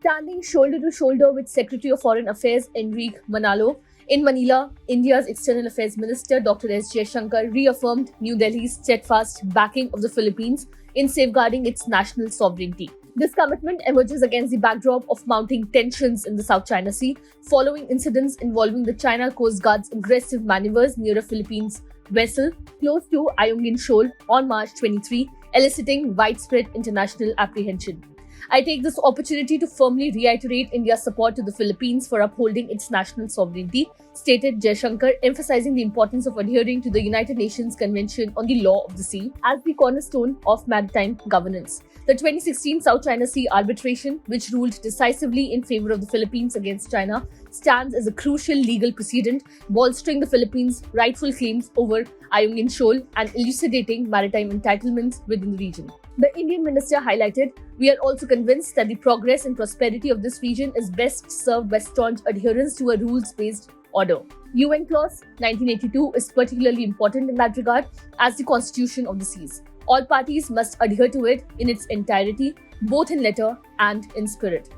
Standing shoulder to shoulder with Secretary of Foreign Affairs Enrique Manalo in Manila, India's External Affairs Minister Dr. S. Jaishankar reaffirmed New Delhi's steadfast backing of the Philippines in safeguarding its national sovereignty. This commitment emerges against the backdrop of mounting tensions in the South China Sea following incidents involving the China Coast Guard's aggressive maneuvers near a Philippines vessel close to Ayungin Shoal on March 23, eliciting widespread international apprehension. I take this opportunity to firmly reiterate India's support to the Philippines for upholding its national sovereignty, stated Jaishankar, emphasizing the importance of adhering to the United Nations Convention on the Law of the Sea as the cornerstone of maritime governance. The 2016 South China Sea arbitration, which ruled decisively in favor of the Philippines against China, stands as a crucial legal precedent, bolstering the Philippines' rightful claims over Ayungin Shoal and elucidating maritime entitlements within the region. The Indian minister highlighted, "We are also convinced that the progress and prosperity of this region is best served by staunch adherence to a rules-based order." UN Clause 1982 is particularly important in that regard as the constitution of the seas. All parties must adhere to it in its entirety, both in letter and in spirit.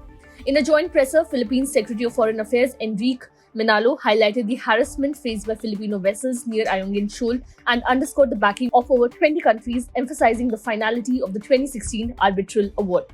In a joint presser, Philippines Secretary of Foreign Affairs Enrique Manalo highlighted the harassment faced by Filipino vessels near Ayungin Shoal and underscored the backing of over 20 countries, emphasizing the finality of the 2016 arbitral award.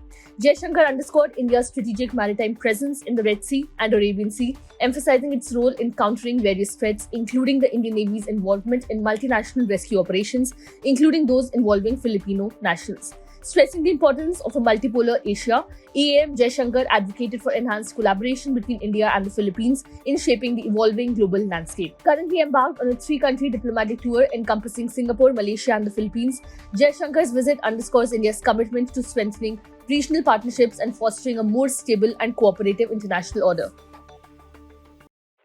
Jaishankar underscored India's strategic maritime presence in the Red Sea and Arabian Sea, emphasizing its role in countering various threats, including the Indian Navy's involvement in multinational rescue operations, including those involving Filipino nationals. Stressing the importance of a multipolar Asia, EAM Jaishankar advocated for enhanced collaboration between India and the Philippines in shaping the evolving global landscape. Currently embarked on a three-country diplomatic tour encompassing Singapore, Malaysia, and the Philippines, Jaishankar's visit underscores India's commitment to strengthening regional partnerships and fostering a more stable and cooperative international order.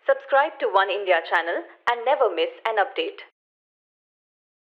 Subscribe to One India channel and never miss an update.